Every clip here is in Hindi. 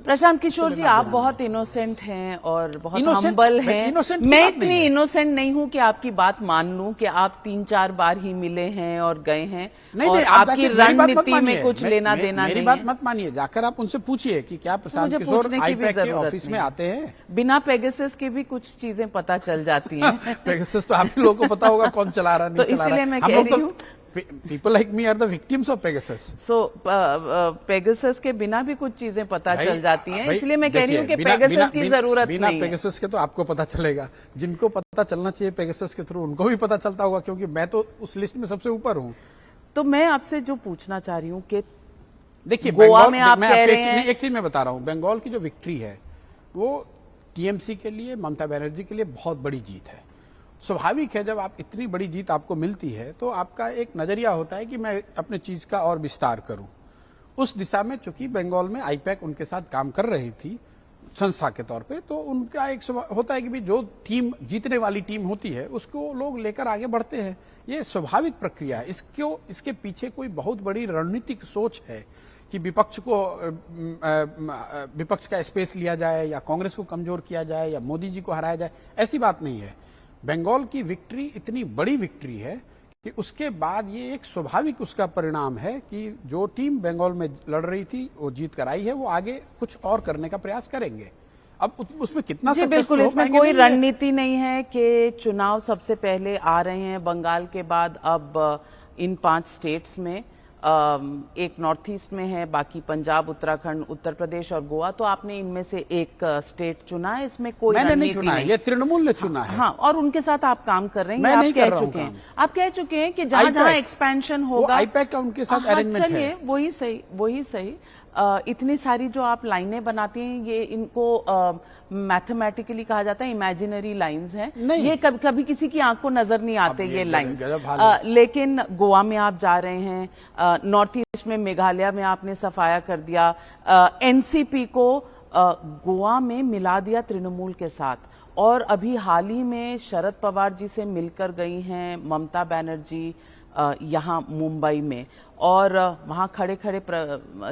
प्रशांत किशोर जी, आप बहुत इनोसेंट हैं और बहुत हम्बल हैं। मैं इतनी इनोसेंट नहीं हूं कि आपकी बात मान लूं कि आप 3-4 बार ही मिले हैं और गए हैं और आपकी रणनीति में कुछ लेना देना नहीं है। मेरी बात मत मानिए, जाकर आप उनसे पूछिए कि क्या प्रशांत किशोर आईपैक के ऑफिस में आते हैं। बिना पेगासस के भी कुछ चीजें पता चल जाती हैं। पेगासस तो आप ही लोगों को पता होगा कौन चला रहा नहीं चला रहा। इसलिए मैं कह रही हूँ People like me are the victims of Pegasus. So Pegasus के बिना भी कुछ चीजें पता चल जाती हैं, इसलिए मैं कह रही हूँ कि Pegasus की जरूरत नहीं है। बिना Pegasus के तो आपको पता चलेगा। जिनको पता चलना चाहिए Pegasus के थ्रू, उनको भी पता चलता होगा, क्योंकि मैं तो उस लिस्ट में सबसे ऊपर हूँ। तो मैं आपसे जो पूछना चाह रही हूँ कि देखिए, गोवा में आप कह रहे हैं, एक चीज मैं बता रहा हूँ, बंगाल की जो विक्ट्री है वो टीएमसी के लिए, ममता बनर्जी के लिए बहुत बड़ी जीत है। स्वाभाविक है, जब आप इतनी बड़ी जीत आपको मिलती है तो आपका एक नजरिया होता है कि मैं अपने चीज का और विस्तार करूं। उस दिशा में चूंकि बंगाल में आईपैक उनके साथ काम कर रही थी संस्था के तौर पे, तो उनका एक होता है कि भी जो टीम जीतने वाली टीम होती है उसको लोग लेकर आगे बढ़ते हैं। ये स्वाभाविक प्रक्रिया है। इसके पीछे कोई बहुत बड़ी रणनीतिक सोच है कि विपक्ष का स्पेस लिया जाए या कांग्रेस को कमजोर किया जाए या मोदी जी को हराया जाए, ऐसी बात नहीं है। बंगाल की विक्ट्री इतनी बड़ी विक्ट्री है कि उसके बाद ये एक स्वाभाविक उसका परिणाम है कि जो टीम बंगाल में लड़ रही थी वो जीत कर आई है, वो आगे कुछ और करने का प्रयास करेंगे। अब उसमें कितना जी बिल्कुल, इसमें कोई रणनीति नहीं है कि चुनाव सबसे पहले आ रहे हैं बंगाल के बाद। अब इन 5 स्टेट्स में एक नॉर्थ ईस्ट में है, बाकी पंजाब, उत्तराखंड, उत्तर प्रदेश और गोवा। तो आपने इनमें से एक स्टेट चुना है, इसमें कोई मैंने नहीं चुना है, ये तृणमूल ने चुना है। हाँ, और उनके साथ आप काम कर रहे हैं। मैं नहीं कर रहा हूं आप कह चुके हैं कि जहां जहां एक्सपेंशन होगा आईपैक का उनके साथ अरेंजमेंट है। चलिए, वही सही। इतनी सारी जो आप लाइनें बनाती हैं, ये इनको मैथमेटिकली कहा जाता है इमेजिनरी लाइंस हैं। ये कभी किसी की आंख को नजर नहीं आते ये लाइंस। लेकिन गोवा में आप जा रहे हैं, नॉर्थ ईस्ट में मेघालय में आपने सफाया कर दिया, एनसीपी को गोवा में मिला दिया तृणमूल के साथ, और अभी हाल ही में शरद पवार जी से मिलकर गई हैं ममता बनर्जी यहाँ मुंबई में, और वहाँ खड़े खड़े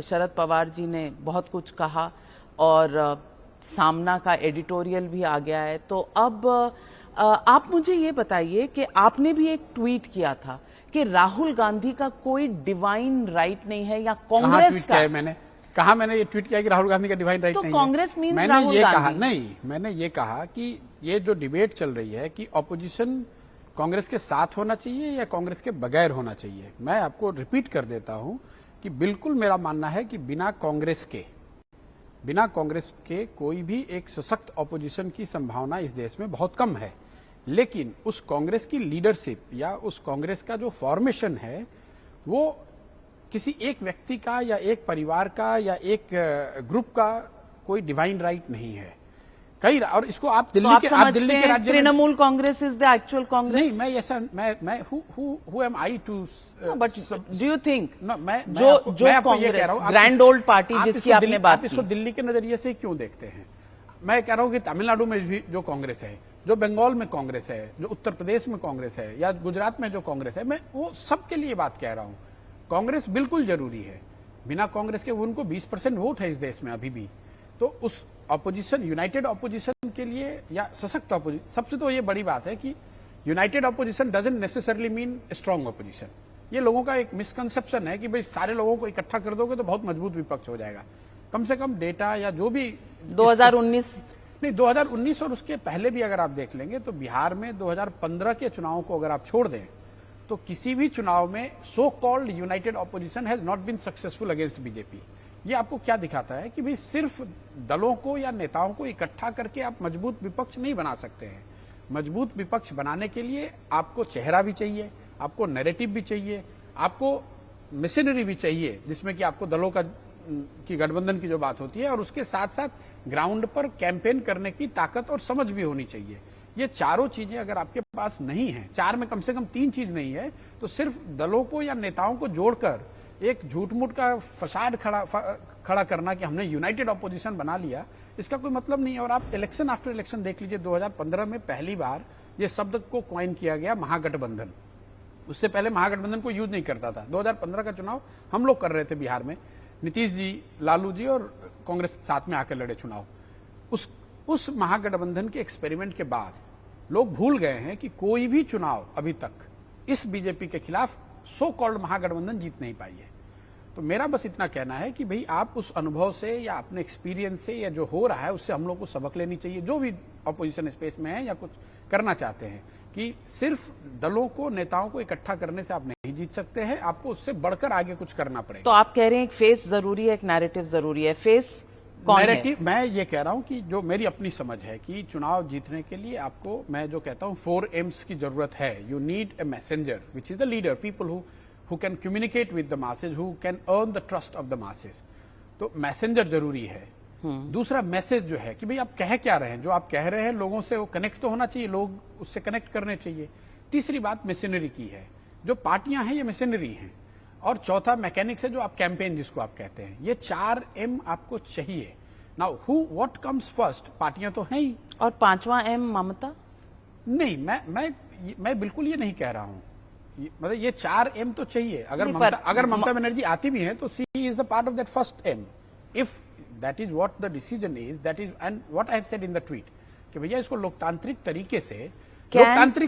शरद पवार जी ने बहुत कुछ कहा और सामना का एडिटोरियल भी आ गया है। तो अब आप मुझे ये बताइए कि आपने भी एक ट्वीट किया था कि राहुल गांधी का कोई डिवाइन राइट नहीं है, या कांग्रेस का। मैंने ये ट्वीट किया कि राहुल गांधी का डिवाइन राइट नहीं है? कांग्रेस मीन्स मैंने ये कहा नहीं, मैंने ये कहा कि ये जो डिबेट चल रही है कि ऑपोजिशन कांग्रेस के साथ होना चाहिए या कांग्रेस के बगैर होना चाहिए, मैं आपको रिपीट कर देता हूं कि बिल्कुल मेरा मानना है कि बिना कांग्रेस के कोई भी एक सशक्त ऑपोजिशन की संभावना इस देश में बहुत कम है। लेकिन उस कांग्रेस की लीडरशिप या उस कांग्रेस का जो फॉर्मेशन है वो किसी एक व्यक्ति का या एक परिवार का या एक ग्रुप का कोई डिवाइन राइट नहीं है। और इसको आप दिल्ली के राज्य Trinamool Congress is the actual Congress. नहीं, मैं ऐसा मैं who am I to, but do you think मैं आपको ये कह रहा हूं, ग्रैंड ओल्ड पार्टी जिसकी आपने बात की, इसको दिल्ली के नजरिए से क्यों देखते हैं? मैं कह रहा हूं कि तमिलनाडु में भी जो कांग्रेस है, जो बंगाल में कांग्रेस है, जो उत्तर प्रदेश में कांग्रेस है, या गुजरात में जो कांग्रेस है, मैं वो सबके लिए बात कह रहा हूं। कांग्रेस बिल्कुल जरूरी है। बिना कांग्रेस के उनको 20% वोट है इस देश में अभी भी। तो उस ऑपोजिशन, यूनाइटेड ऑपोजिशन के लिए या सशक्त ऑपोजिशन, सबसे तो ये बड़ी बात है कि United opposition doesn't necessarily mean strong opposition. ये लोगों का एक मिसकंसेप्शन है कि भाई सारे लोगों को इकट्ठा कर दोगे तो बहुत मजबूत विपक्ष हो जाएगा। कम से कम डेटा या जो भी 2019 और उसके पहले भी अगर आप देख लेंगे तो बिहार में 2015 के चुनावों को अगर आप छोड़ दें तो किसी भी चुनाव में so called united opposition has not been successful against BJP. ये आपको क्या दिखाता है कि भाई सिर्फ दलों को या नेताओं को इकट्ठा करके आप मजबूत विपक्ष नहीं बना सकते हैं। मजबूत विपक्ष बनाने के लिए आपको चेहरा भी चाहिए, आपको नैरेटिव भी चाहिए, आपको मशीनरी भी चाहिए, जिसमें कि आपको दलों की गठबंधन की जो बात होती है, और उसके साथ साथ ग्राउंड पर कैंपेन करने की ताकत और समझ भी होनी चाहिए। ये चारों चीजें अगर आपके पास नहीं है, 4 में कम से कम 3 चीज नहीं है, तो सिर्फ दलों को या नेताओं को जोड़कर एक झूठ-मूठ का फसाद खड़ा करना कि हमने यूनाइटेड ऑपोजिशन बना लिया, इसका कोई मतलब नहीं है। और आप इलेक्शन आफ्टर इलेक्शन देख लीजिए, 2015 में पहली बार ये शब्द को कॉइन किया गया महागठबंधन। उससे पहले महागठबंधन को यूज नहीं करता था। 2015 का चुनाव हम लोग कर रहे थे बिहार में, नीतीश जी, लालू जी और कांग्रेस साथ में आकर लड़े चुनाव। उस महागठबंधन के एक्सपेरिमेंट के बाद लोग भूल गए हैं कि कोई भी चुनाव अभी तक इस बीजेपी के खिलाफ सो कॉल्ड महागठबंधन जीत नहीं पाई है। तो मेरा बस इतना कहना है कि भाई आप उस अनुभव से या अपने एक्सपीरियंस से या जो हो रहा है उससे हम लोग को सबक लेनी चाहिए, जो भी अपोजिशन स्पेस में है या कुछ करना चाहते हैं, कि सिर्फ दलों को, नेताओं को इकट्ठा करने से आप नहीं जीत सकते हैं, आपको उससे बढ़कर आगे कुछ करना पड़ेगा। तो आप कह रहे हैं एक फेस जरूरी है, एक नैरेटिव जरूरी है। फेस कौन है? नैरेटिव, मैं ये कह रहा हूं कि जो मेरी अपनी समझ है कि चुनाव जीतने के लिए आपको, मैं जो कहता हूं 4 M's की जरूरत है। You need a messenger which is the leader, people who can communicate with the masses, who can earn the trust of the masses। तो मैसेंजर जरूरी है। दूसरा मैसेज जो है कि भाई आप कह क्या रहे हैं, जो आप कह रहे हैं लोगों से वो कनेक्ट तो होना चाहिए, लोग उससे कनेक्ट करने चाहिए। तीसरी बात मशीनरी की है, जो पार्टियां हैं ये मशीनरी हैं। और चौथा मैकेनिक्स है, जो आप कैंपेन जिसको आप कहते हैं। ये 4 M आपको चाहिए। नाउ व्हाट कम्स फर्स्ट, पार्टियां तो हैं ही। और 5वां M ममता? नहीं, मैं बिल्कुल ये नहीं कह रहा हूं। मतलब ये 4 M तो चाहिए। अगर ममता बनर्जी आती भी है तो C is the part of that first M। If that is what the decision is, that is and what I have said in the tweet कि भैया इसको लोकतांत्रिक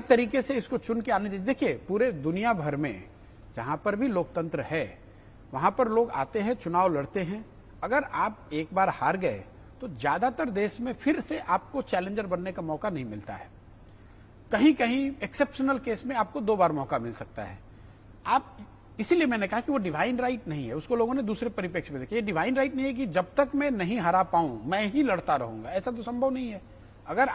तरीके से इसको चुन के आने दीजिए। देखिए पूरे दुनिया भर में जहां पर भी लोकतंत्र है वहां पर लोग आते हैं, चुनाव लड़ते हैं। अगर आप एक बार हार गए तो ज्यादातर देश में फिर से आपको चैलेंजर बनने का मौका नहीं मिलता है। कहीं कहीं एक्सेप्शनल केस में आपको 2 बार मौका मिल सकता है। आप, इसीलिए मैंने कहा कि वो डिवाइन राइट नहीं है। उसको लोगों ने दूसरे परिप्रेक्ष्य में देखा। ये डिवाइन राइट नहीं है कि जब तक मैं नहीं हरा पाऊं मैं ही लड़ता रहूंगा, ऐसा तो संभव नहीं है। अगर